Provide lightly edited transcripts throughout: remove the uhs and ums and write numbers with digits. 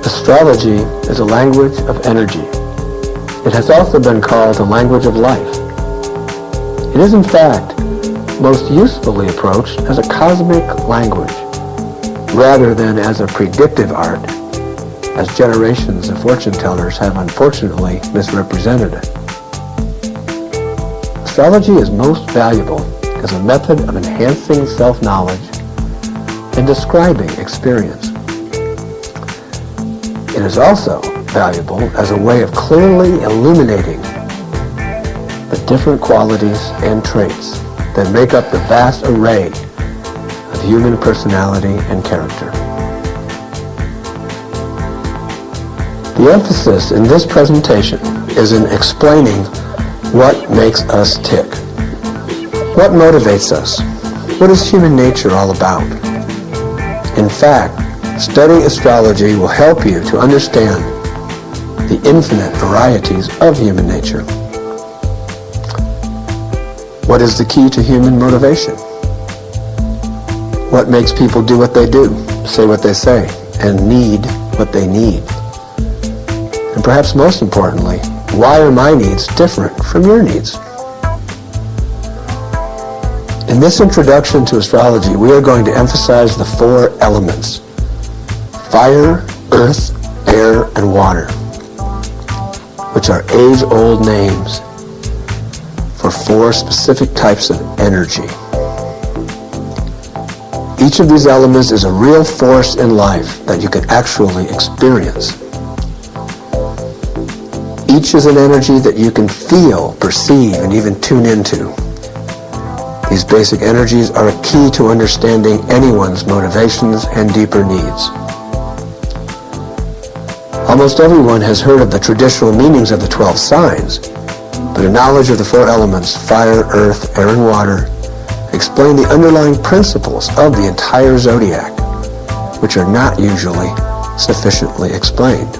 Astrology is a language of energy. It has also been called a language of life. It is in fact most usefully approached as a cosmic language rather than as a predictive art, as generations of fortune tellers have unfortunately misrepresented it. Astrology is most valuable as a method of enhancing self-knowledge and describing experience. It is also valuable as a way of clearly illuminating the different qualities and traits that make up the vast array of human personality and character. The emphasis in this presentation is in explaining what makes us tick. What motivates us? What is human nature all about? In fact, studying astrology will help you to understand the infinite varieties of human nature. What is the key to human motivation? What makes people do what they do, say what they say, and need what they need? And perhaps most importantly, why are my needs different from your needs? In this introduction to astrology, we are going to emphasize the four elements: fire, earth, air, and water, which are age-old names for four specific types of energy. Each of these elements is a real force in life that you can actually experience. Each is an energy that you can feel, perceive, and even tune into. These basic energies are a key to understanding anyone's motivations and deeper needs. Almost everyone has heard of the traditional meanings of the 12 signs, but a knowledge of the four elements, fire, earth, air, and water, explain the underlying principles of the entire zodiac, which are not usually sufficiently explained.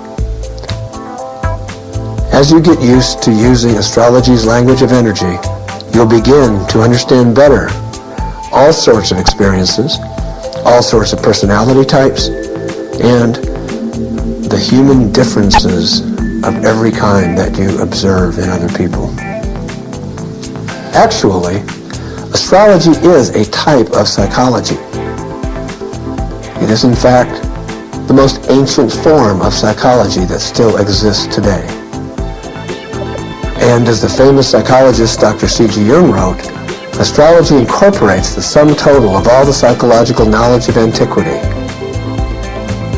As you get used to using astrology's language of energy, you'll begin to understand better all sorts of experiences, all sorts of personality types, and the human differences of every kind that you observe in other people. Actually, astrology is a type of psychology. It is in fact the most ancient form of psychology that still exists today. And as the famous psychologist Dr. C.G. Jung wrote, astrology incorporates the sum total of all the psychological knowledge of antiquity.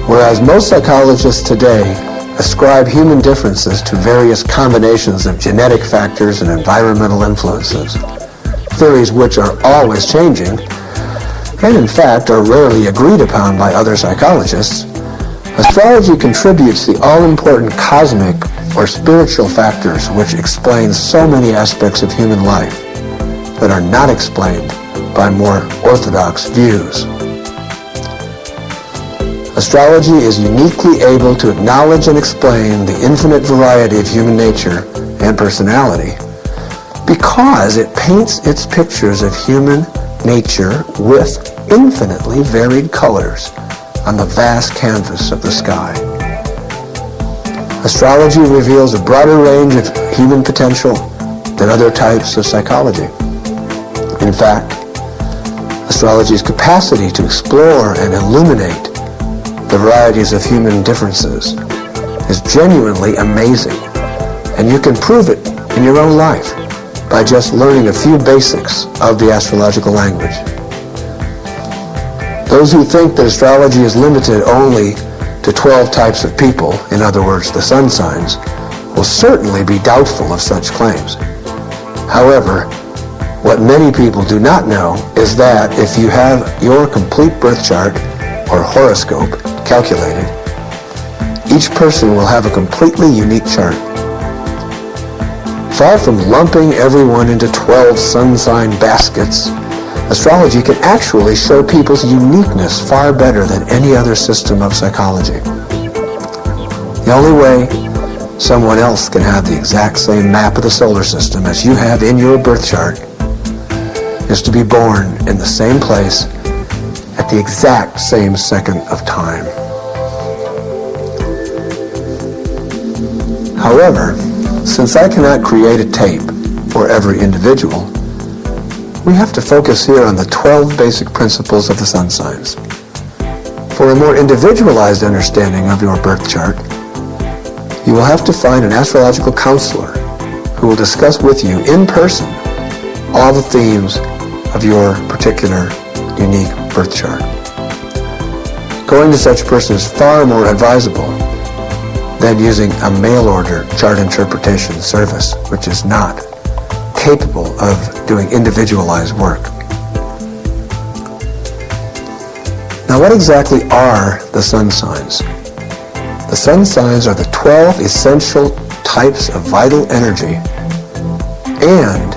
Whereas most psychologists today ascribe human differences to various combinations of genetic factors and environmental influences, theories which are always changing, and in fact are rarely agreed upon by other psychologists, astrology contributes the all-important cosmic or spiritual factors which explain so many aspects of human life that are not explained by more orthodox views. Astrology is uniquely able to acknowledge and explain the infinite variety of human nature and personality because it paints its pictures of human nature with infinitely varied colors on the vast canvas of the sky. Astrology reveals a broader range of human potential than other types of psychology. In fact, astrology's capacity to explore and illuminate the varieties of human differences is genuinely amazing, and you can prove it in your own life by just learning a few basics of the astrological language. Those who think that astrology is limited only to 12 types of people, in other words, the sun signs, will certainly be doubtful of such claims. However, what many people do not know is that if you have your complete birth chart or horoscope calculated, each person will have a completely unique chart. Far from lumping everyone into 12 sun sign baskets, astrology can actually show people's uniqueness far better than any other system of psychology. The only way someone else can have the exact same map of the solar system as you have in your birth chart is to be born in the same place at the exact same second of time. However, since I cannot create a tape for every individual, we have to focus here on the 12 basic principles of the sun signs. For a more individualized understanding of your birth chart, you will have to find an astrological counselor who will discuss with you in person all the themes of your particular unique birth chart. Going to such a person is far more advisable than using a mail-order chart interpretation service, which is not capable of doing individualized work. Now, what exactly are the sun signs? The sun signs are the 12 essential types of vital energy and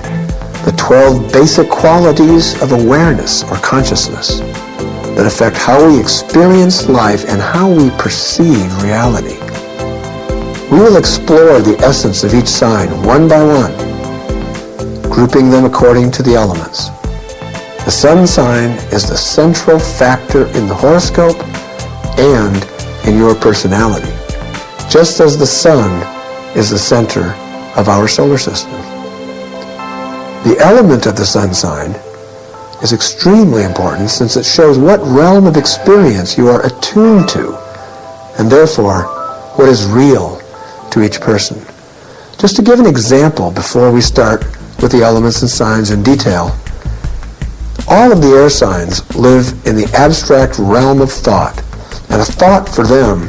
the 12 basic qualities of awareness or consciousness that affect how we experience life and how we perceive reality. We will explore the essence of each sign one by one, grouping them according to the elements. The sun sign is the central factor in the horoscope and in your personality, just as the sun is the center of our solar system. The element of the sun sign is extremely important since it shows what realm of experience you are attuned to, and therefore what is real to each person. Just to give an example before we start with the elements and signs in detail, all of the air signs live in the abstract realm of thought, and a thought for them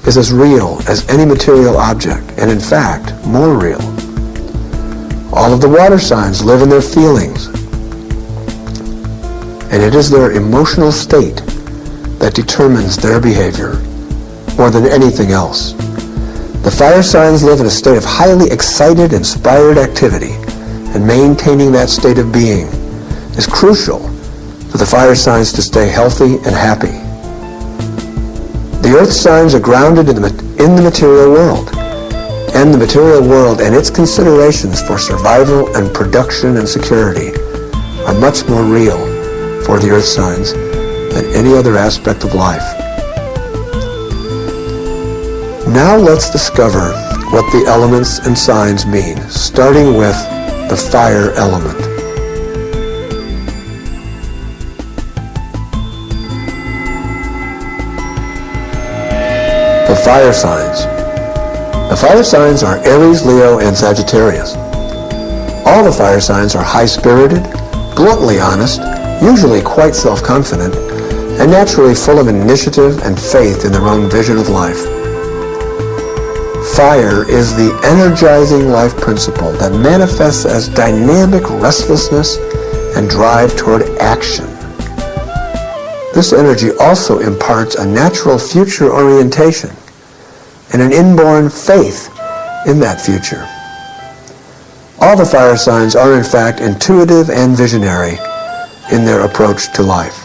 is as real as any material object, and in fact, more real. All of the water signs live in their feelings, and it is their emotional state that determines their behavior more than anything else. The fire signs live in a state of highly excited, inspired activity, and maintaining that state of being is crucial for the fire signs to stay healthy and happy. The earth signs are grounded in the material world, and the material world and its considerations for survival and production and security are much more real for the earth signs than any other aspect of life. Now let's discover what the elements and signs mean, starting with the fire element. The fire signs. The fire signs are Aries, Leo, and Sagittarius. All the fire signs are high-spirited, bluntly honest, usually quite self-confident, and naturally full of initiative and faith in their own vision of life. Fire is the energizing life principle that manifests as dynamic restlessness and drive toward action. This energy also imparts a natural future orientation and an inborn faith in that future. All the fire signs are in fact intuitive and visionary in their approach to life,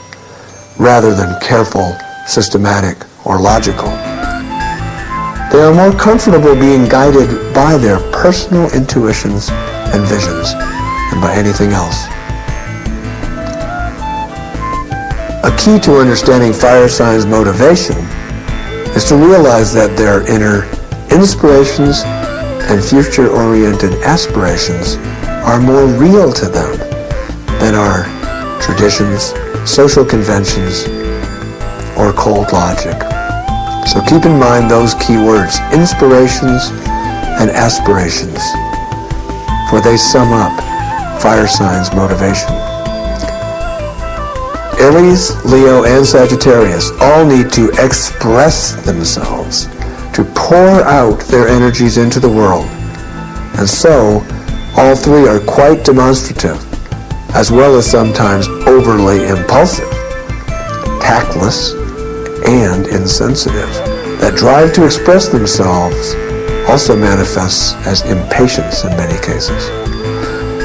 rather than careful, systematic, or logical. They are more comfortable being guided by their personal intuitions and visions than by anything else. A key to understanding fire signs' motivation is to realize that their inner inspirations and future-oriented aspirations are more real to them than are traditions, social conventions, or cold logic. So keep in mind those key words, inspirations and aspirations, for they sum up fire signs' motivation. Aries, Leo, and Sagittarius all need to express themselves, to pour out their energies into the world. And so, all three are quite demonstrative, as well as sometimes overly impulsive, tactless, and insensitive. That drive to express themselves also manifests as impatience in many cases.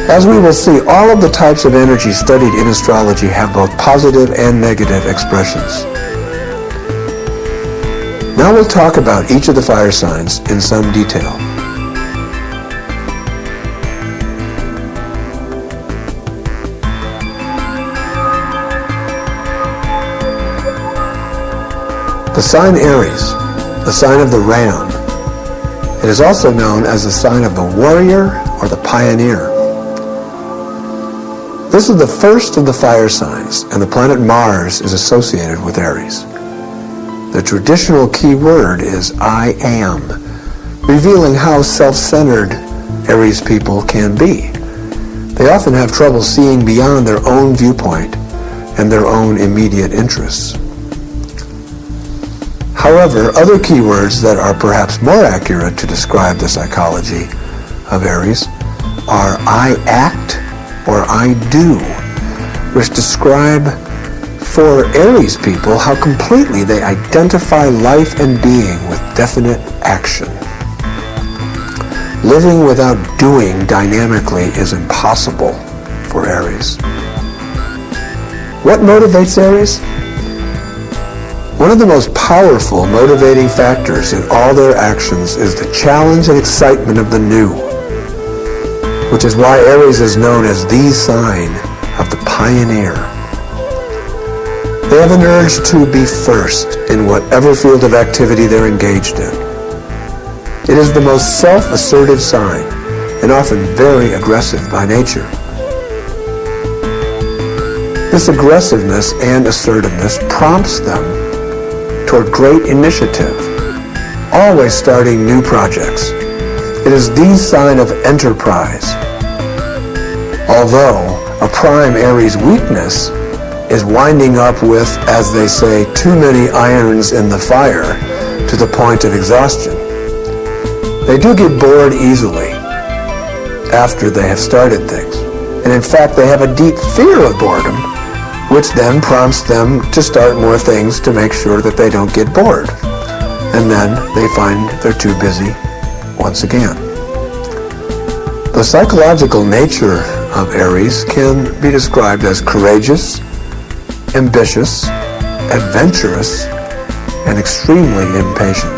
As we will see, all of the types of energy studied in astrology have both positive and negative expressions. Now we'll talk about each of the fire signs in some detail. The sign Aries, the sign of the ram, It is also known as the sign of the warrior or the pioneer. This is the first of the fire signs, and the planet Mars is associated with Aries. The traditional key word is I am, revealing how self-centered Aries people can be. They often have trouble seeing beyond their own viewpoint and their own immediate interests. However, other keywords that are perhaps more accurate to describe the psychology of Aries are I act or I do, which describe for Aries people how completely they identify life and being with definite action. Living without doing dynamically is impossible for Aries. What motivates Aries? One of the most powerful motivating factors in all their actions is the challenge and excitement of the new, which is why Aries is known as the sign of the pioneer. They have an urge to be first in whatever field of activity they're engaged in. It is the most self-assertive sign and often very aggressive by nature. This aggressiveness and assertiveness prompts them toward great initiative, always starting new projects. It is the sign of enterprise. Although a prime Aries weakness is winding up with, as they say, too many irons in the fire to the point of exhaustion. They do get bored easily after they have started things. And in fact, they have a deep fear of boredom, which then prompts them to start more things to make sure that they don't get bored. And then they find they're too busy once again. The psychological nature of Aries can be described as courageous, ambitious, adventurous, and extremely impatient.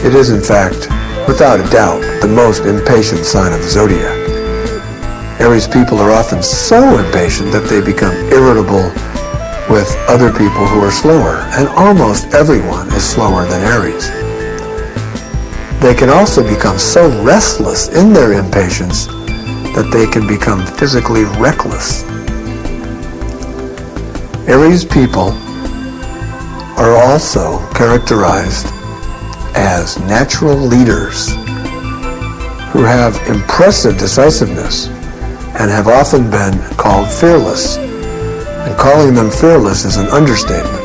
It is, in fact, without a doubt, the most impatient sign of the zodiac. Aries people are often so impatient that they become irritable with other people who are slower, and almost everyone is slower than Aries. They can also become so restless in their impatience that they can become physically reckless. Aries people are also characterized as natural leaders who have impressive decisiveness and have often been called fearless. And calling them fearless is an understatement.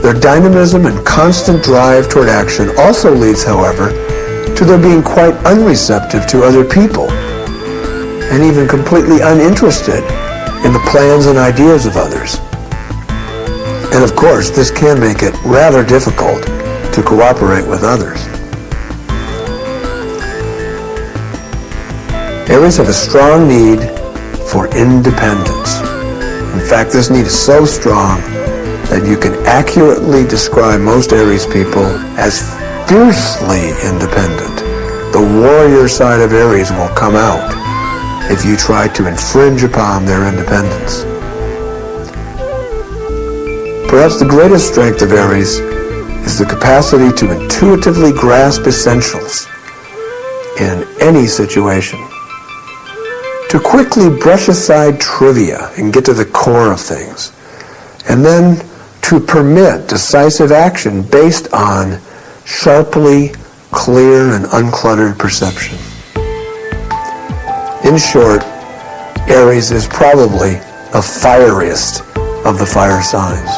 Their dynamism and constant drive toward action also leads, however, to their being quite unreceptive to other people and even completely uninterested in the plans and ideas of others. And of course, this can make it rather difficult to cooperate with others. Aries have a strong need for independence. In fact, this need is so strong that you can accurately describe most Aries people as fiercely independent. The warrior side of Aries will come out if you try to infringe upon their independence. Perhaps the greatest strength of Aries is the capacity to intuitively grasp essentials in any situation, to quickly brush aside trivia and get to the core of things, and then to permit decisive action based on sharply clear and uncluttered perception. In short, Aries is probably the fieriest of the fire signs.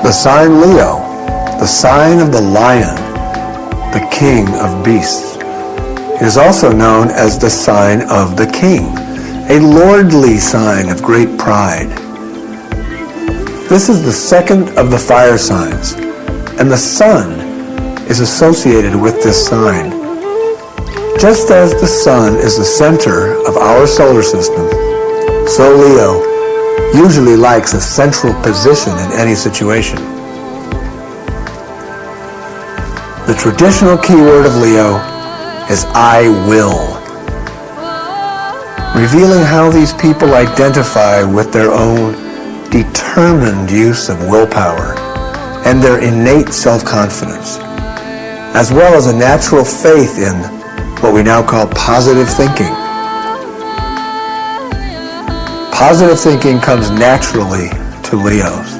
The sign Leo, the sign of the lion, the king of beasts. It is also known as the sign of the king, a lordly sign of great pride. This is the second of the fire signs, and the sun is associated with this sign. Just as the sun is the center of our solar system, so Leo usually likes a central position in any situation. The traditional keyword of Leo is I will. revealing how these people identify with their own determined use of willpower and their innate self-confidence, as well as a natural faith in what we now call positive thinking. Positive thinking comes naturally to Leos.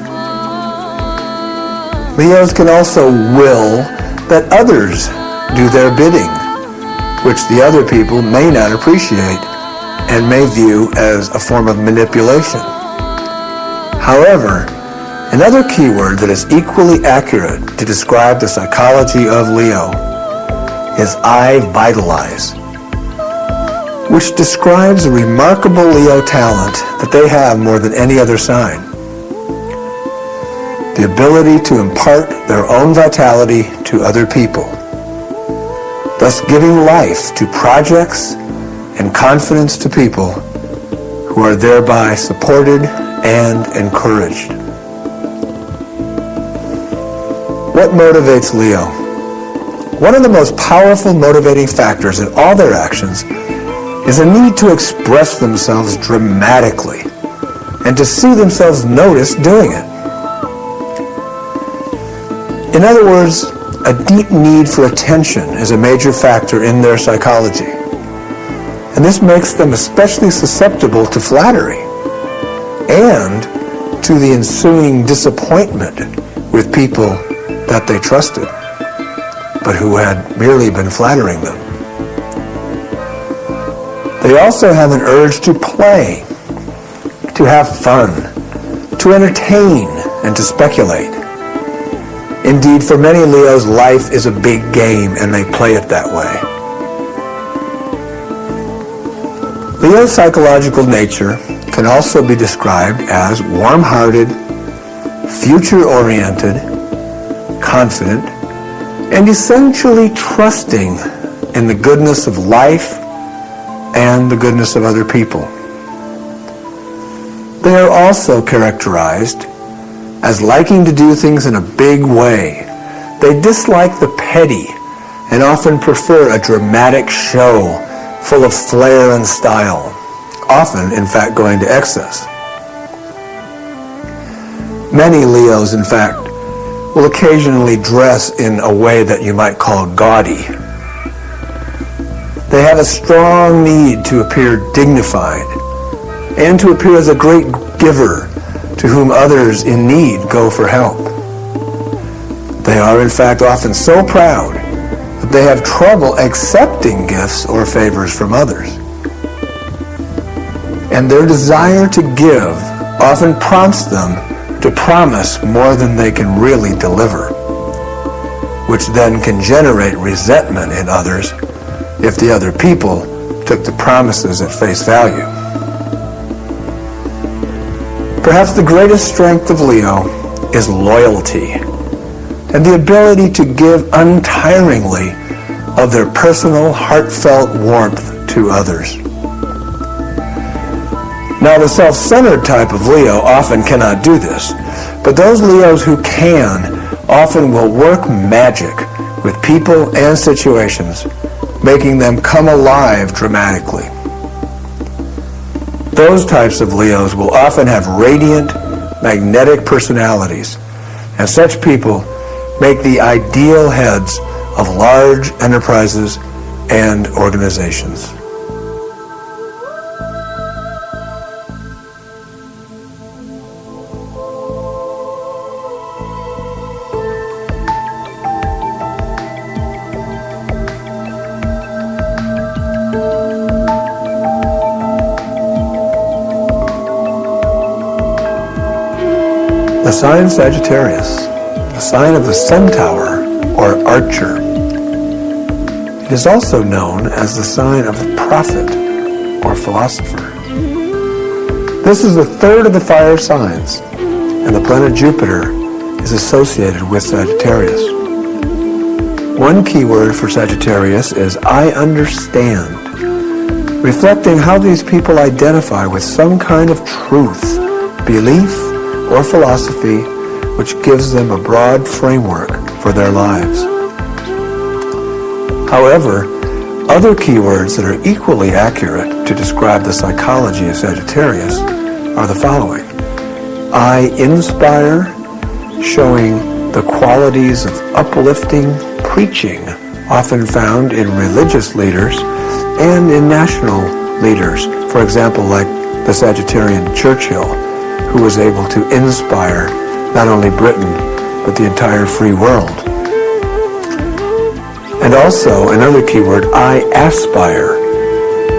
Leos can also will that others do their bidding, which the other people may not appreciate and may view as a form of manipulation. However, another keyword that is equally accurate to describe the psychology of Leo is I vitalize, which describes a remarkable Leo talent that they have more than any other sign. The ability to impart their own vitality to other people, thus giving life to projects and confidence to people who are thereby supported and encouraged. What motivates Leo? One of the most powerful motivating factors in all their actions is a need to express themselves dramatically and to see themselves noticed doing it. In other words, a deep need for attention is a major factor in their psychology. And this makes them especially susceptible to flattery and to the ensuing disappointment with people that they trusted, but who had merely been flattering them. They also have an urge to play, to have fun, to entertain, and to speculate. Indeed, for many Leos, life is a big game, and they play it that way. Leo's psychological nature can also be described as warm-hearted, future-oriented, confident, and essentially trusting in the goodness of life and the goodness of other people. They are also characterized as liking to do things in a big way. They dislike the petty and often prefer a dramatic show full of flair and style, often, in fact, going to excess. Many Leos, in fact, will occasionally dress in a way that you might call gaudy. They have a strong need to appear dignified and to appear as a great giver to whom others in need go for help. They are, in fact, often so proud that they have trouble accepting gifts or favors from others. And their desire to give often prompts them to promise more than they can really deliver, which then can generate resentment in others if the other people took the promises at face value. Perhaps the greatest strength of Leo is loyalty and the ability to give untiringly of their personal, heartfelt warmth to others. Now, the self-centered type of Leo often cannot do this, but those Leos who can often will work magic with people and situations, making them come alive dramatically. Those types of Leos will often have radiant, magnetic personalities, and such people make the ideal heads of large enterprises and organizations. The sign Sagittarius, the sign of the centaur or archer. It is also known as the sign of the prophet or philosopher. This is the third of the fire signs, and the planet Jupiter is associated with Sagittarius. One keyword for Sagittarius is I understand, reflecting how these people identify with some kind of truth, belief, or philosophy which gives them a broad framework for their lives. However, Other keywords that are equally accurate to describe the psychology of Sagittarius are the following. I inspire, showing the qualities of uplifting preaching often found in religious leaders and in national leaders. For example, like the Sagittarian Churchill, who was able to inspire not only Britain, but the entire free world. And also another keyword, I aspire,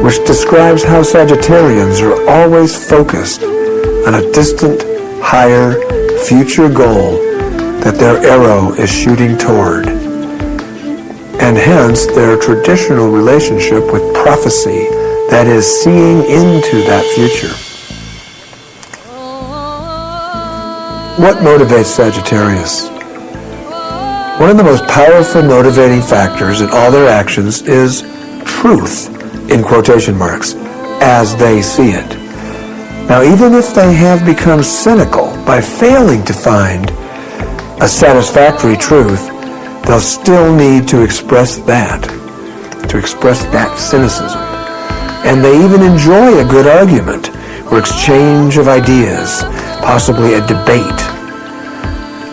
which describes how Sagittarians are always focused on a distant, higher, future goal that their arrow is shooting toward, and hence their traditional relationship with prophecy, that is, seeing into that future. What motivates Sagittarius? One of the most powerful motivating factors in all their actions is truth, in quotation marks, as they see it. Now, even if they have become cynical by failing to find a satisfactory truth, they'll still need to express that cynicism. And they even enjoy a good argument or exchange of ideas, possibly a debate.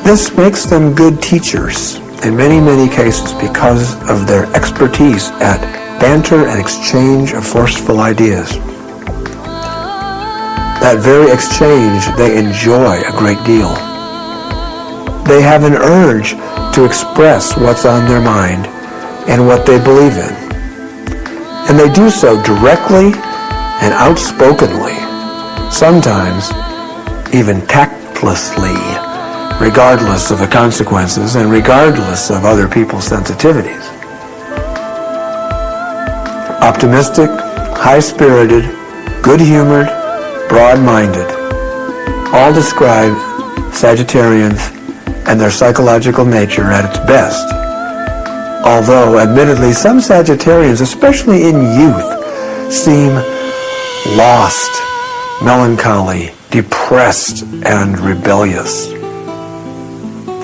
This makes them good teachers in many, many cases because of their expertise at banter and exchange of forceful ideas. That very exchange they enjoy a great deal. They have an urge to express what's on their mind and what they believe in. And they do so directly and outspokenly, sometimes even tactlessly, regardless of the consequences and regardless of other people's sensitivities. Optimistic, high-spirited, good-humored, broad-minded, all describe Sagittarians and their psychological nature at its best. Although, admittedly, some Sagittarians, especially in youth, seem lost, melancholy, depressed, and rebellious.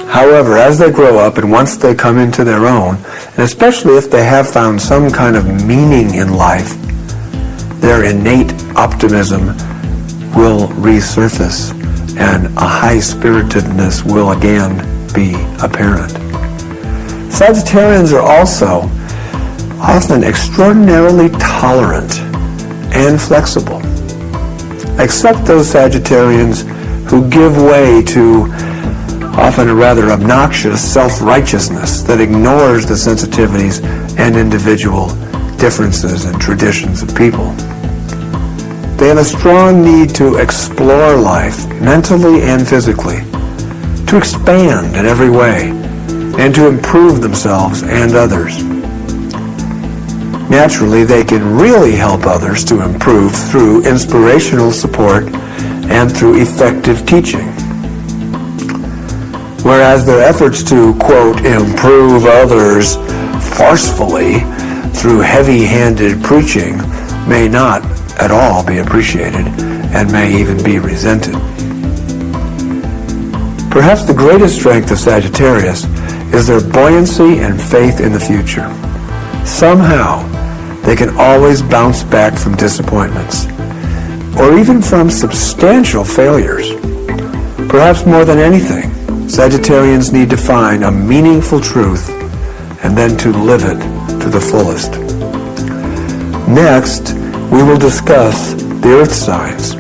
However, as they grow up and once they come into their own, and especially if they have found some kind of meaning in life, their innate optimism will resurface and a high-spiritedness will again be apparent. Sagittarians are also often extraordinarily tolerant and flexible, except those Sagittarians who give way to often a rather obnoxious self-righteousness that ignores the sensitivities and individual differences and traditions of people. They have a strong need to explore life, mentally and physically, to expand in every way, and to improve themselves and others. Naturally, they can really help others to improve through inspirational support and through effective teaching. Whereas their efforts to, quote, improve others forcefully through heavy-handed preaching may not at all be appreciated and may even be resented. Perhaps the greatest strength of Sagittarius is their buoyancy and faith in the future. Somehow, they can always bounce back from disappointments, or even from substantial failures. Perhaps more than anything, Sagittarians need to find a meaningful truth and then to live it to the fullest. Next, we will discuss the earth signs.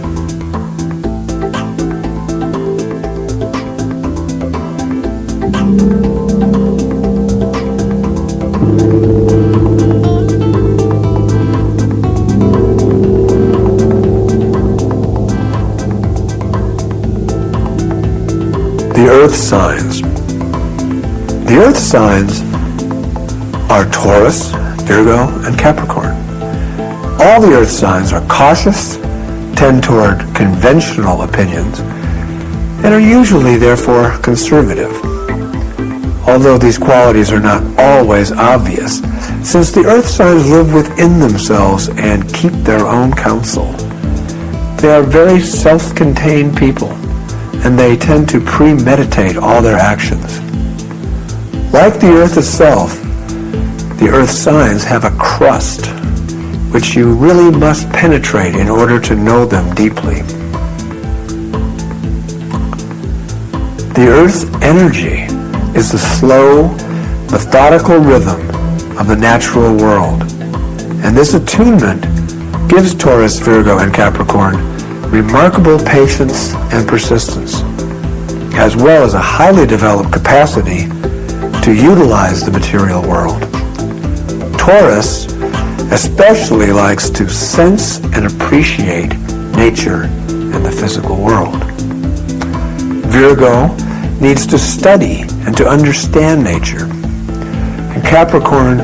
The earth signs. The earth signs are Taurus, Virgo, and Capricorn. All the earth signs are cautious, tend toward conventional opinions, and are usually, therefore, conservative. Although these qualities are not always obvious, since the earth signs live within themselves and keep their own counsel. They are very self-contained people, and they tend to premeditate all their actions. Like the earth itself, the earth signs have a crust which you really must penetrate in order to know them deeply. The earth's energy is the slow, methodical rhythm of the natural world, and this attunement gives Taurus, Virgo, and Capricorn remarkable patience and persistence, as well as a highly developed capacity to utilize the material world. Taurus especially likes to sense and appreciate nature and the physical world. Virgo needs to study and to understand nature. And Capricorn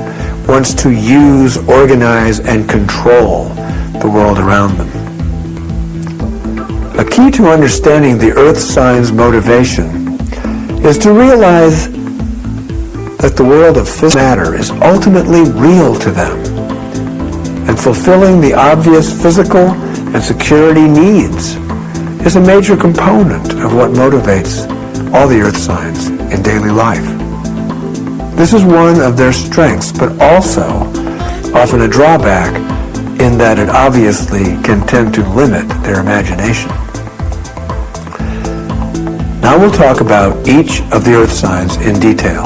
wants to use, organize, and control the world around them. A key to understanding the earth sign's motivation is to realize that the world of physical matter is ultimately real to them, and fulfilling the obvious physical and security needs is a major component of what motivates all the earth signs in daily life. This is one of their strengths, but also often a drawback in that it obviously can tend to limit their imagination. Now we'll talk about each of the earth signs in detail.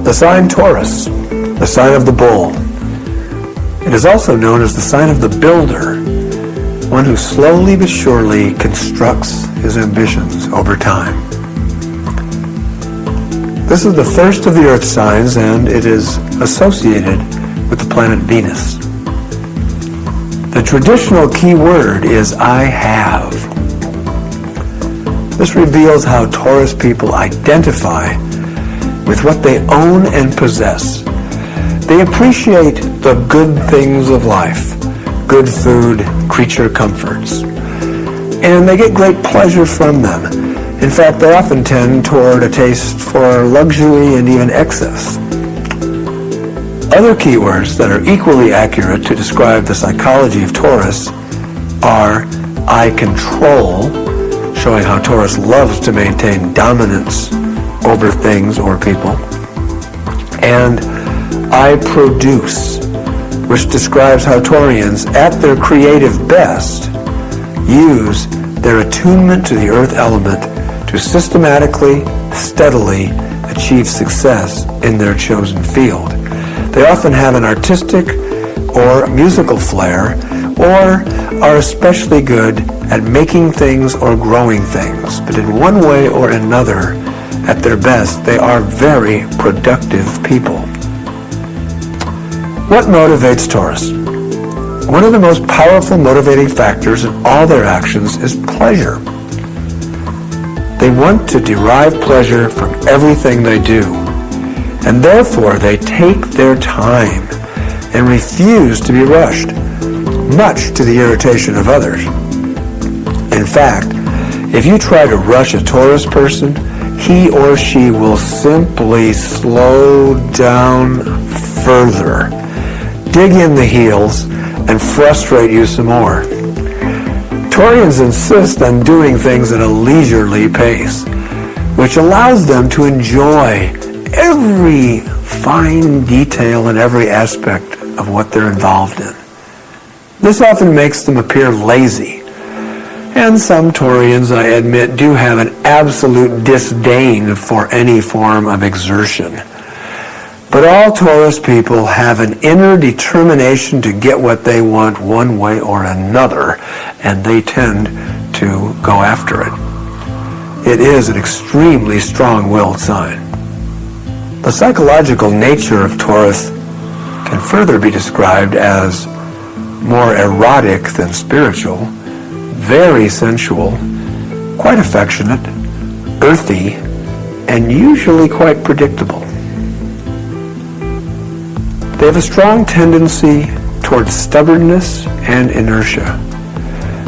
The sign Taurus, the sign of the bull. It is also known as the sign of the builder, one who slowly but surely constructs his ambitions over time. This is the first of the earth signs, and it is associated with the planet Venus. The traditional key word is I have. This reveals how Taurus people identify with what they own and possess. They appreciate the good things of life, good food, creature comforts, and they get great pleasure from them. In fact, they often tend toward a taste for luxury and even excess. Other keywords that are equally accurate to describe the psychology of Taurus are I control, showing how Taurus loves to maintain dominance over things or people, and I produce, which describes how Taurians, at their creative best, use their attunement to the earth element to systematically, steadily achieve success in their chosen field. They often have an artistic or musical flair, or are especially good at making things or growing things, but in one way or another, at their best, they are very productive people. What motivates Taurus? One of the most powerful motivating factors in all their actions is pleasure. They want to derive pleasure from everything they do, and therefore they take their time and refuse to be rushed, much to the irritation of others. In fact, if you try to rush a Taurus person, he or she will simply slow down further, dig in the heels, and frustrate you some more. Taurians insist on doing things at a leisurely pace, which allows them to enjoy every fine detail and every aspect of what they're involved in. This often makes them appear lazy. And some Taurians, I admit, do have an absolute disdain for any form of exertion. But all Taurus people have an inner determination to get what they want one way or another, and they tend to go after it. It is an extremely strong-willed sign. The psychological nature of Taurus can further be described as more erotic than spiritual, very sensual, quite affectionate, earthy, and usually quite predictable. They have a strong tendency towards stubbornness and inertia.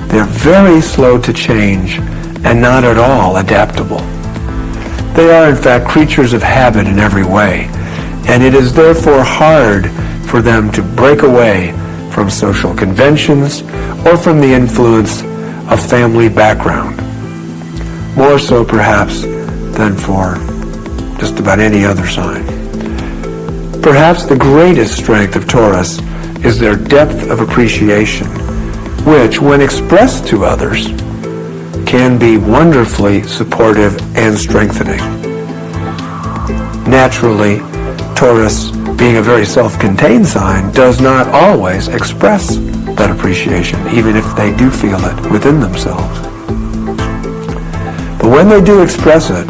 They're very slow to change and not at all adaptable. They are, in fact, creatures of habit in every way, and it is therefore hard for them to break away from social conventions or from the influence of family background, more so perhaps than for just about any other sign. Perhaps the greatest strength of Taurus is their depth of appreciation, which, when expressed to others, can be wonderfully supportive and strengthening. Naturally, Taurus, being a very self-contained sign, does not always express that appreciation, even if they do feel it within themselves. But when they do express it,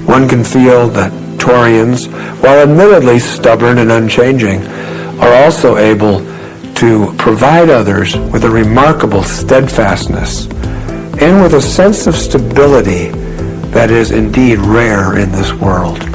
one can feel that Taurians, while admittedly stubborn and unchanging, are also able to provide others with a remarkable steadfastness and with a sense of stability that is indeed rare in this world.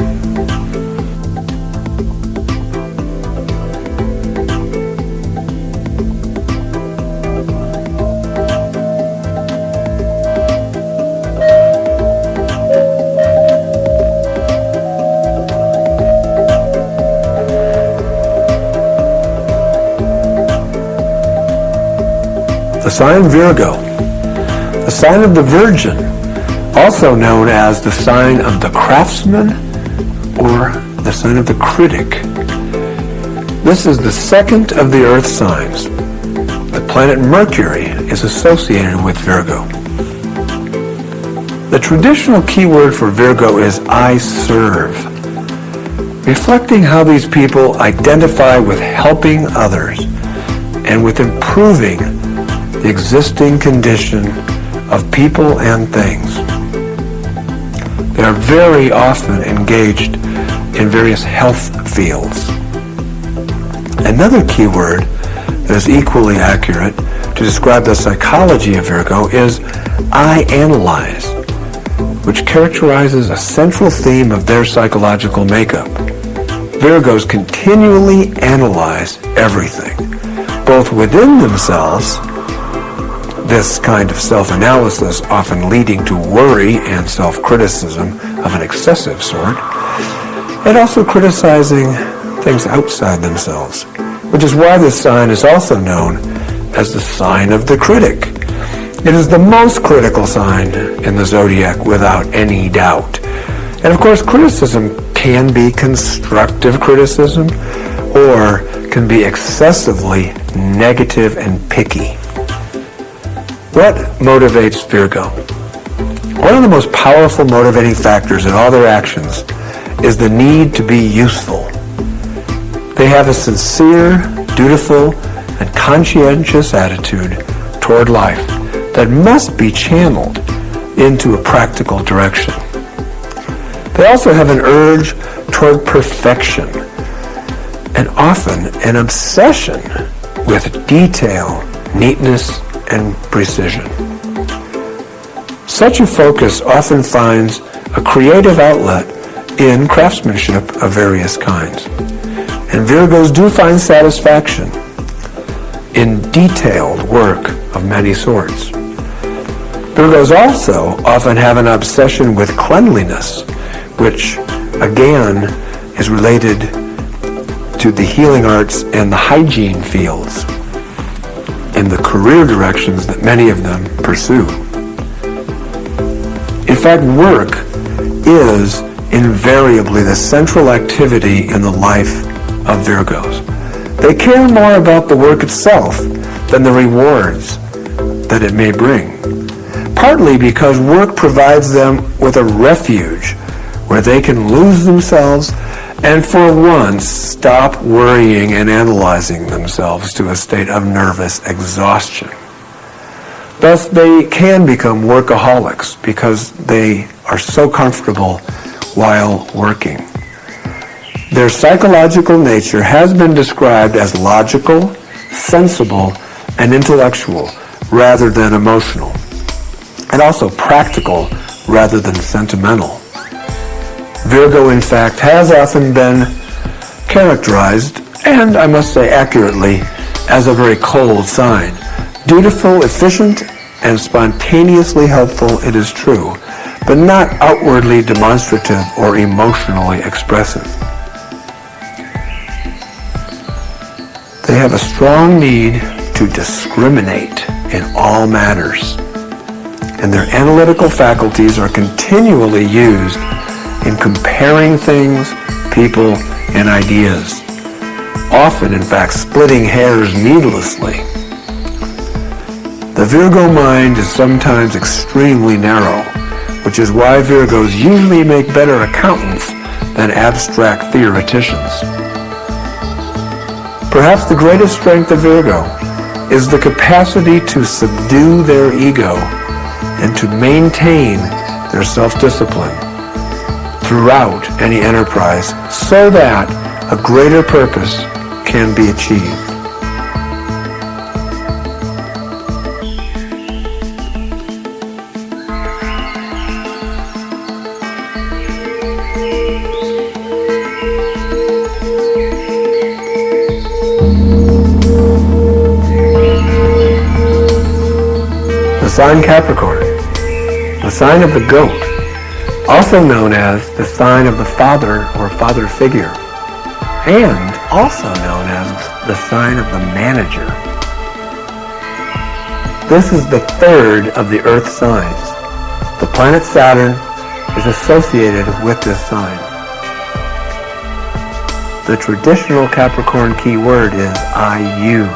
The sign Virgo, the sign of the Virgin, also known as the sign of the craftsman or the sign of the critic. This is the second of the earth signs. The planet Mercury is associated with Virgo. The traditional keyword for Virgo is I serve, reflecting how these people identify with helping others and with improving the existing condition of people and things. They are very often engaged in various health fields. Another keyword that is equally accurate to describe the psychology of Virgo is I analyze, which characterizes a central theme of their psychological makeup. Virgos continually analyze everything, both within themselves, this kind of self-analysis often leading to worry and self-criticism of an excessive sort, and also criticizing things outside themselves, which is why this sign is also known as the sign of the critic. It is the most critical sign in the zodiac without any doubt. And of course, criticism can be constructive criticism or can be excessively negative and picky. What motivates Virgo? One of the most powerful motivating factors in all their actions is the need to be useful. They have a sincere, dutiful, and conscientious attitude toward life that must be channeled into a practical direction. They also have an urge toward perfection and often an obsession with detail, neatness, and precision. Such a focus often finds a creative outlet in craftsmanship of various kinds. And Virgos do find satisfaction in detailed work of many sorts. Virgos also often have an obsession with cleanliness, which again is related to the healing arts and the hygiene fields and the career directions that many of them pursue. In fact, work is invariably the central activity in the life of Virgos. They care more about the work itself than the rewards that it may bring, partly because work provides them with a refuge where they can lose themselves and for once stop worrying and analyzing themselves to a state of nervous exhaustion. Thus, they can become workaholics because they are so comfortable while working. Their psychological nature has been described as logical, sensible, and intellectual rather than emotional, and also practical rather than sentimental. Virgo, in fact, has often been characterized, and I must say accurately, as a very cold sign. Dutiful, efficient, and spontaneously helpful, it is true, but not outwardly demonstrative or emotionally expressive. They have a strong need to discriminate in all matters, and their analytical faculties are continually used in comparing things, people, and ideas, often, in fact, splitting hairs needlessly. The Virgo mind is sometimes extremely narrow, which is why Virgos usually make better accountants than abstract theoreticians. Perhaps the greatest strength of Virgo is the capacity to subdue their ego and to maintain their self-discipline throughout any enterprise so that a greater purpose can be achieved. The sign Capricorn, the sign of the goat, also known as the sign of the father or father figure, and also known as the sign of the manager. This is the third of the earth signs. The planet Saturn is associated with this sign. The traditional Capricorn keyword is I use,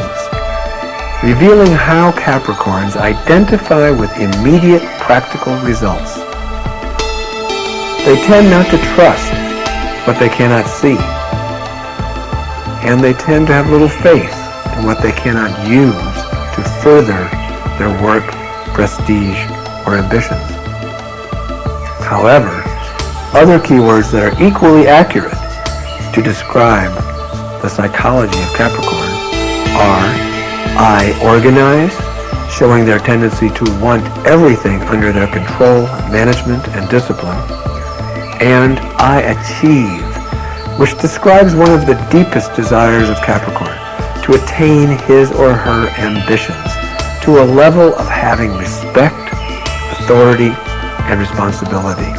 revealing how Capricorns identify with immediate practical results. They tend not to trust what they cannot see, and they tend to have little faith in what they cannot use to further their work, prestige, or ambitions. However, other keywords that are equally accurate to describe the psychology of Capricorn are I organize, showing their tendency to want everything under their control, management, and discipline, and I achieve, which describes one of the deepest desires of Capricorn, to attain his or her ambitions to a level of having respect, authority, and responsibility.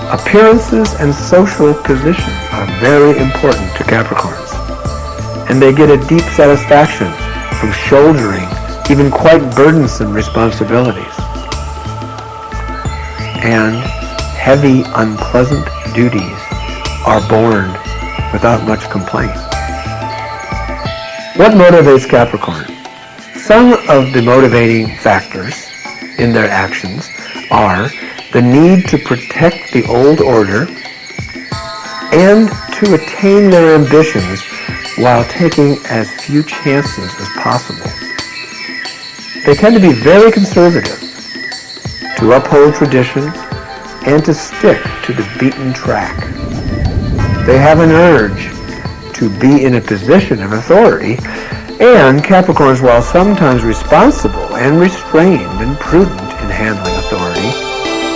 Appearances and social position are very important to Capricorns, and they get a deep satisfaction from shouldering even quite burdensome responsibilities. And heavy, unpleasant duties are borne without much complaint. What motivates Capricorn? Some of the motivating factors in their actions are the need to protect the old order and to attain their ambitions while taking as few chances as possible. They tend to be very conservative, to uphold tradition, and to stick to the beaten track. They have an urge to be in a position of authority, and Capricorns, while sometimes responsible and restrained and prudent in handling authority,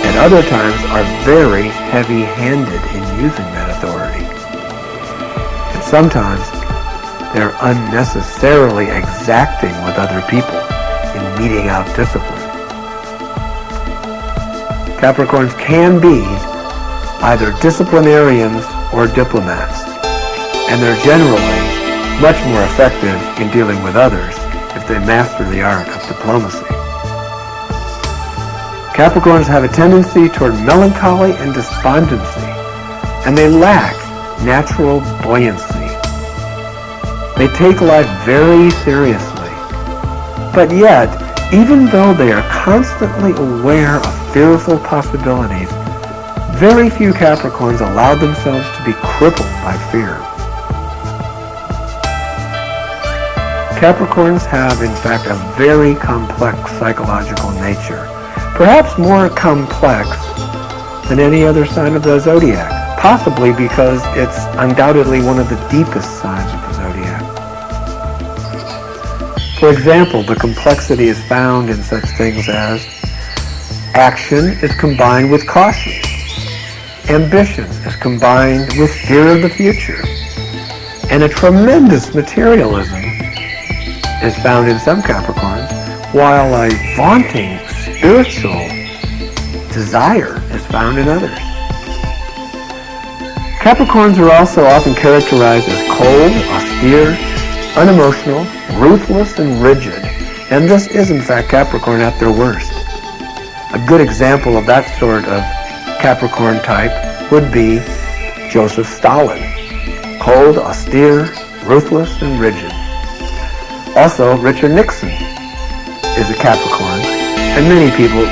at other times are very heavy-handed in using that authority. And sometimes they're unnecessarily exacting with other people in meting out discipline. Capricorns can be either disciplinarians or diplomats, and they're generally much more effective in dealing with others if they master the art of diplomacy. Capricorns have a tendency toward melancholy and despondency, and they lack natural buoyancy. They take life very seriously, but yet, even though they are constantly aware of fearful possibilities, very few Capricorns allow themselves to be crippled by fear. Capricorns have, in fact, a very complex psychological nature, perhaps more complex than any other sign of the zodiac, possibly because it's undoubtedly one of the deepest signs of the zodiac. For example, the complexity is found in such things as action is combined with caution, ambition is combined with fear of the future, and a tremendous materialism is found in some Capricorns, while a vaunting spiritual desire is found in others. Capricorns are also often characterized as cold, austere, unemotional, ruthless, and rigid. And this is, in fact, Capricorn at their worst. A good example of that sort of Capricorn type would be Joseph Stalin. Cold, austere, ruthless, and rigid. Also, Richard Nixon is a Capricorn, and many people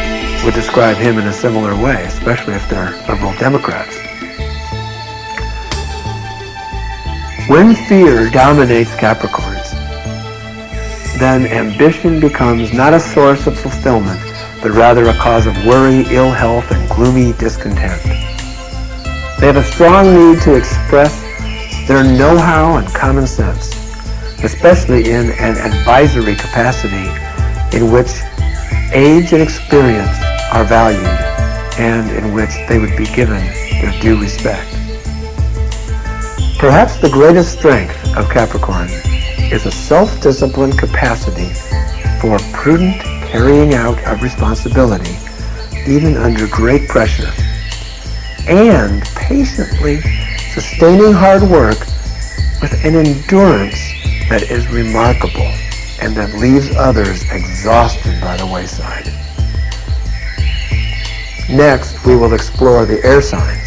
would describe him in a similar way, especially if they're liberal Democrats. When fear dominates Capricorns, then ambition becomes not a source of fulfillment, but rather a cause of worry, ill health, and gloomy discontent. They have a strong need to express their know-how and common sense, especially in an advisory capacity in which age and experience are valued and in which they would be given their due respect. Perhaps the greatest strength of Capricorn is a self-disciplined capacity for prudent carrying out of responsibility, even under great pressure, and patiently sustaining hard work with an endurance that is remarkable and that leaves others exhausted by the wayside. Next, we will explore the air signs.